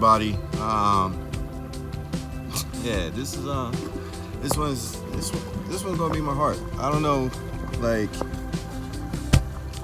everybody. Yeah, this one's gonna be my heart. I don't know, like,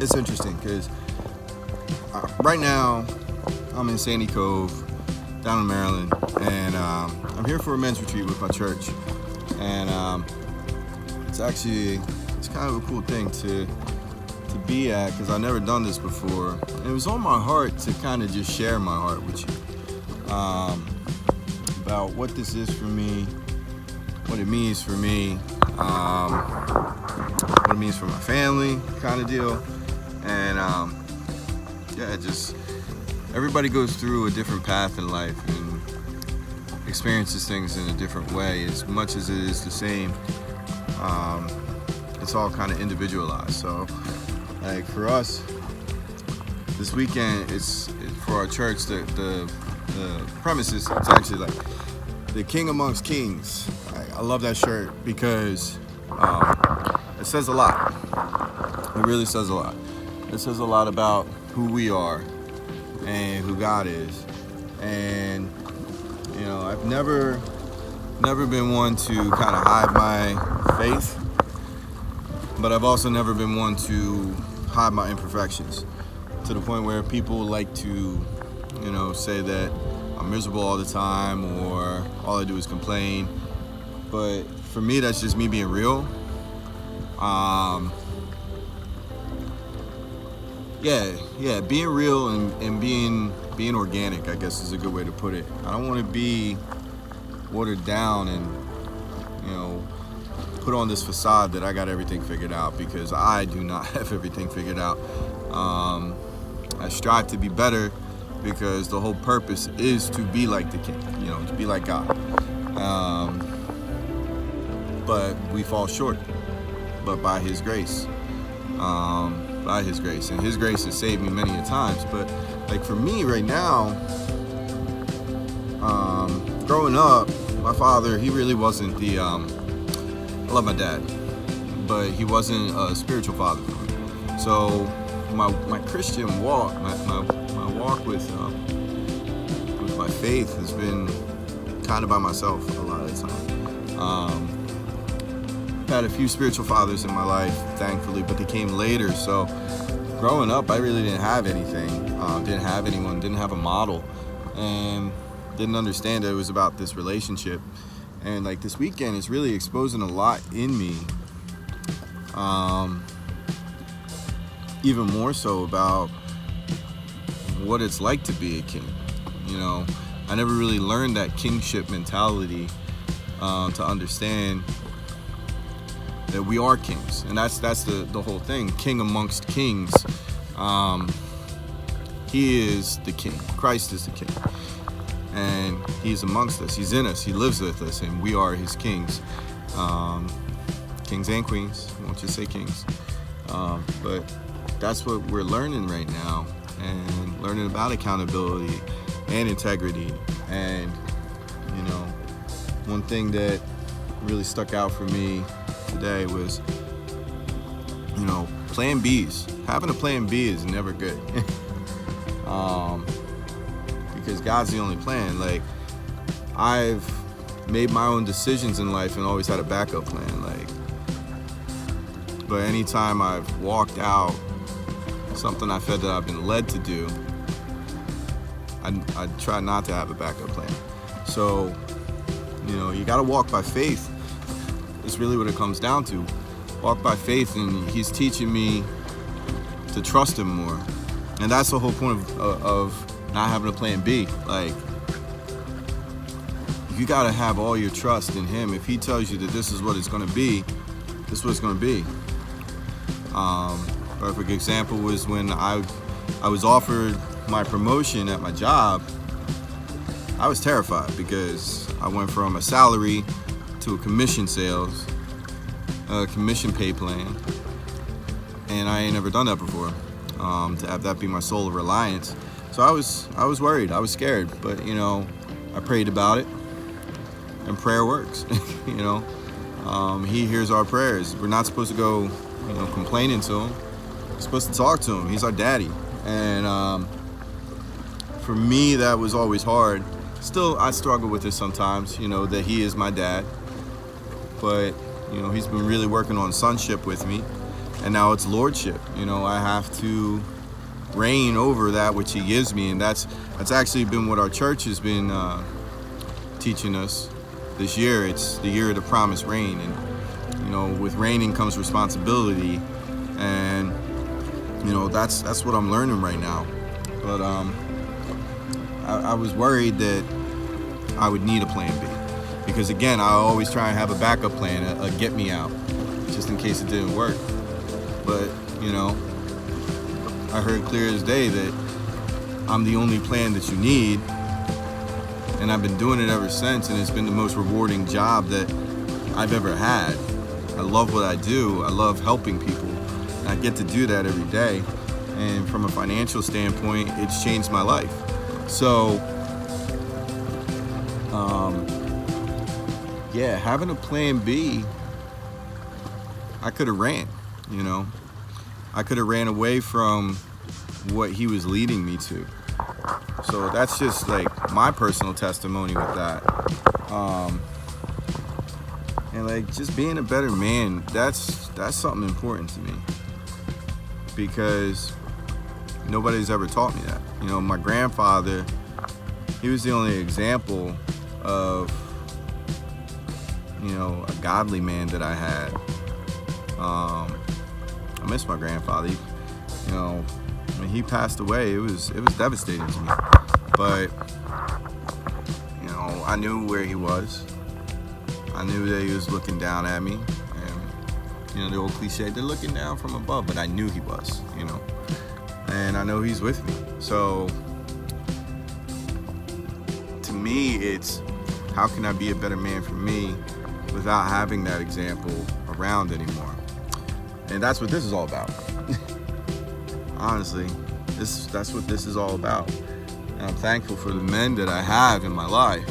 it's interesting because right now I'm in Sandy Cove, down in Maryland, and I'm here for a men's retreat with my church, and it's kind of a cool thing to be at because I've never done this before. And it was on my heart to kind of just share my heart with you about what this is for me, what it means for me, what it means for my family, kind of deal. And yeah, just everybody goes through a different path in life and experiences things in a different way. As much as it is the same, it's all kind of individualized. So like for us, this weekend, it's for our church, the premises, it's actually like the King amongst Kings. I love that shirt because it says a lot. It really says a lot. It says a lot about who we are and who God is. And you know, I've never been one to kind of hide my faith, but I've also never been one to hide my imperfections to the point where people like to, you know, say that I'm miserable all the time or all I do is complain. But for me, that's just me being real. Yeah, being real and being organic, I guess, is a good way to put it. I don't want to be watered down and, you know, put on this facade that I got everything figured out, because I do not have everything figured out. I strive to be better because the whole purpose is to be like the King, you know, to be like God. But we fall short, but by His grace. And His grace has saved me many a times. But like for me right now, growing up, my father, he really wasn't the, I love my dad, but he wasn't a spiritual father for me. So my Christian walk, my walk with my faith has been kind of by myself a lot of the time. I've had a few spiritual fathers in my life, thankfully, but they came later. So growing up, I really didn't have anything, didn't have anyone, didn't have a model, and didn't understand that it was about this relationship. And like this weekend is really exposing a lot in me, even more so about what it's like to be a king. You know, I never really learned that kingship mentality to understand that we are kings, and that's the whole thing. King amongst kings. He is the King. Christ is the King. And He's amongst us. He's in us. He lives with us, and we are His kings. Kings and queens. I won't just say kings. But that's what we're learning right now, and learning about accountability and integrity. And, you know, one thing that really stuck out for me today was, you know, plan Bs. Having a plan B is never good. Because God's the only plan. Like, I've made my own decisions in life and always had a backup plan. Like, but anytime I've walked out something I felt that I've been led to do, I try not to have a backup plan. So, you know, you got to walk by faith. It's really what it comes down to. Walk by faith, and He's teaching me to trust Him more. And that's the whole point of not having a plan B. Like, you gotta have all your trust in Him. If He tells you that this is what it's gonna be, this is what it's gonna be. Perfect example was when I was offered my promotion at my job. I was terrified because I went from a salary to a commission sales, a commission pay plan, and I ain't never done that before. To have that be my sole reliance. So I was worried, I was scared, but you know, I prayed about it, and prayer works. You know, He hears our prayers. We're not supposed to go, you know, complaining to Him. We're supposed to talk to Him. He's our daddy, and for me, that was always hard. Still, I struggle with it sometimes, that he is my dad. But, he's been really working on sonship with me. And now it's lordship. I have to reign over that which he gives me. And that's actually been what our church has been teaching us this year. It's the year of the promised reign. And, with reigning comes responsibility. And, that's what I'm learning right now. But I was worried that I would need a plan B. Because again, I always try and have a backup plan, a get me out, just in case it didn't work. But, I heard clear as day that I'm the only plan that you need. And I've been doing it ever since, and it's been the most rewarding job that I've ever had. I love what I do. I love helping people. And I get to do that every day. And from a financial standpoint, it's changed my life. So, having a plan B, I could have ran, I could have ran away from what he was leading me to. So that's just like my personal testimony with that. And like just being a better man, that's something important to me, because nobody's ever taught me that. My grandfather, he was the only example of, a godly man that I had. I miss my grandfather. When he passed away, it was devastating to me. But, I knew where he was. I knew that he was looking down at me. And, the old cliche, they're looking down from above, but I knew he was, And I know he's with me. So, to me, it's how can I be a better man for me without having that example around anymore? And that's what this is all about. Honestly, that's what this is all about. And I'm thankful for the men that I have in my life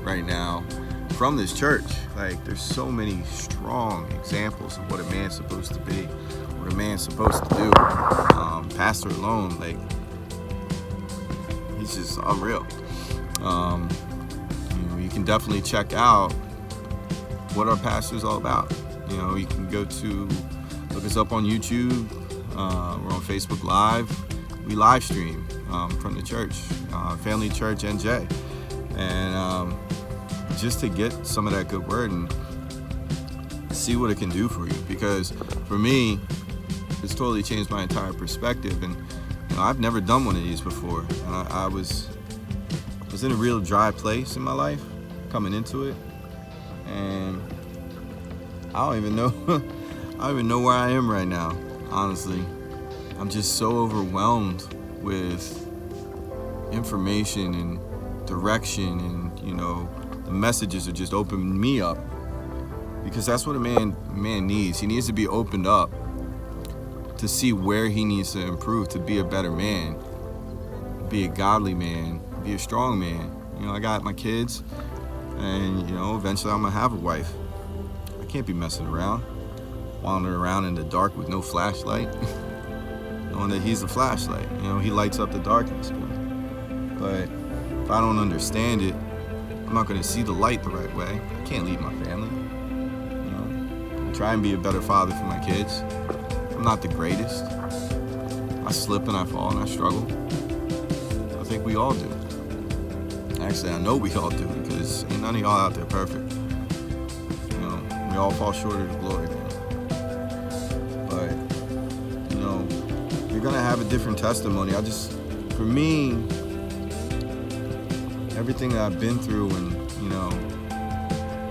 right now from this church. Like, there's so many strong examples of what a man's supposed to be, what a man's supposed to do. Pastor alone, like, he's just unreal. You can definitely check out what our pastor's all about. You can look us up on YouTube. We're on Facebook Live. We live stream from the church, Family Church NJ. And just to get some of that good word and see what it can do for you. Because for me, it's totally changed my entire perspective. And I've never done one of these before. I was in a real dry place in my life coming into it. And I don't even know where I am right now, honestly. I'm just so overwhelmed with information and direction, and the messages are just opening me up, because that's what a man needs. He needs to be opened up to see where he needs to improve to be a better man, be a godly man, be a strong man. I got my kids, and eventually I'm gonna have a wife. I can't be messing around, wandering around in the dark with no flashlight, knowing that he's the flashlight. He lights up the darkness. But if I don't understand it, I'm not going to see the light the right way. I can't leave my family. I try and be a better father for my kids. I'm not the greatest. I slip and I fall and I struggle. I think we all do. Actually, I know we all do, because ain't none of y'all out there perfect. We all fall short of the glory, man. But, you're going to have a different testimony. For me, everything that I've been through, and,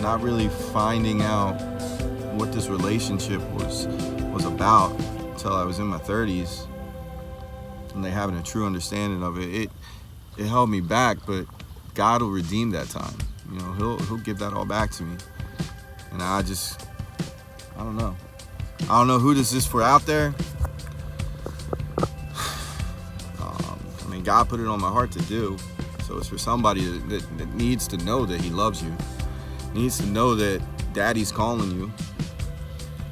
not really finding out what this relationship was about until I was in my 30s, and having a true understanding of it, it held me back, but God will redeem that time. He'll give that all back to me. And I don't know. I don't know who this is for out there. God put it on my heart to do. So it's for somebody that needs to know that he loves you. Needs to know that daddy's calling you.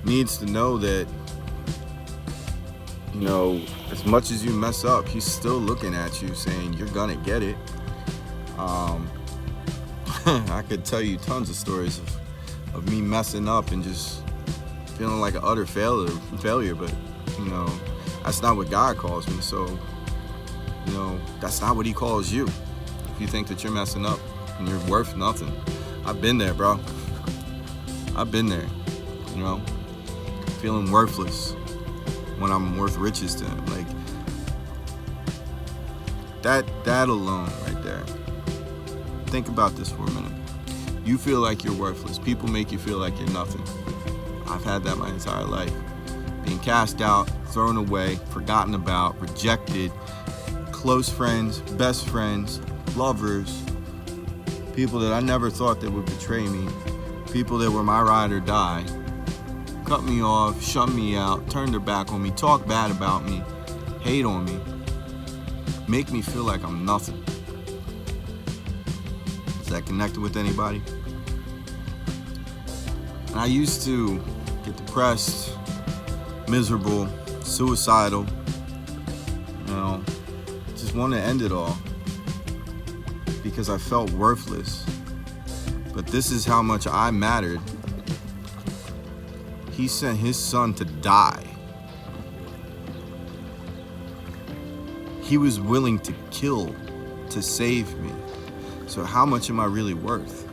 Needs to know that, as much as you mess up, he's still looking at you saying you're gonna get it. I could tell you tons of stories of me messing up and just feeling like an utter failure, but that's not what God calls me. So that's not what he calls you. If you think that you're messing up and you're worth nothing, I've been there, bro. I've been there, feeling worthless when I'm worth riches to him. Like that alone right there. Think about this for a minute. You feel like you're worthless. People make you feel like you're nothing. I've had that my entire life. Being cast out, thrown away, forgotten about, rejected, close friends, best friends, lovers, people that I never thought that would betray me, people that were my ride or die, cut me off, shut me out, turn their back on me, talk bad about me, hate on me, make me feel like I'm nothing. Is that connected with anybody? And I used to get depressed, miserable, suicidal, just want to end it all because I felt worthless. But this is how much I mattered. He sent his son to die. He was willing to kill to save me. So how much am I really worth?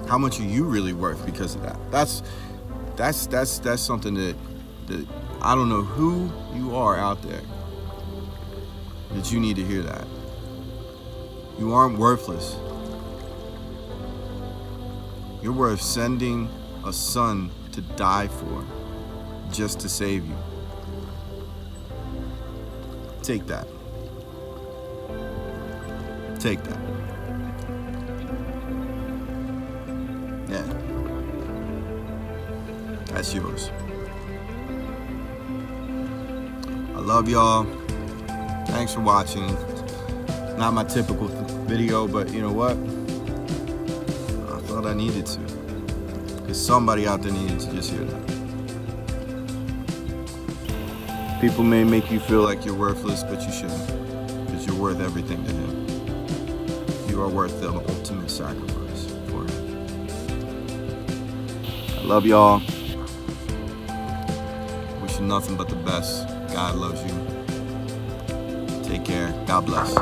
How much are you really worth because of that? That's something that I don't know who you are out there that you need to hear that. You aren't worthless. You're worth sending a son to die for just to save you. Take that. Take that. Yeah. That's yours. I love y'all. Thanks for watching. Not my typical video, but you know what? I thought I needed to. Because somebody out there needed to just hear that. People may make you feel like you're worthless, but you shouldn't. Because you're worth everything to him. You are worth the ultimate sacrifice for him. I love y'all. Wish you nothing but the best. God loves you. Take care. God bless.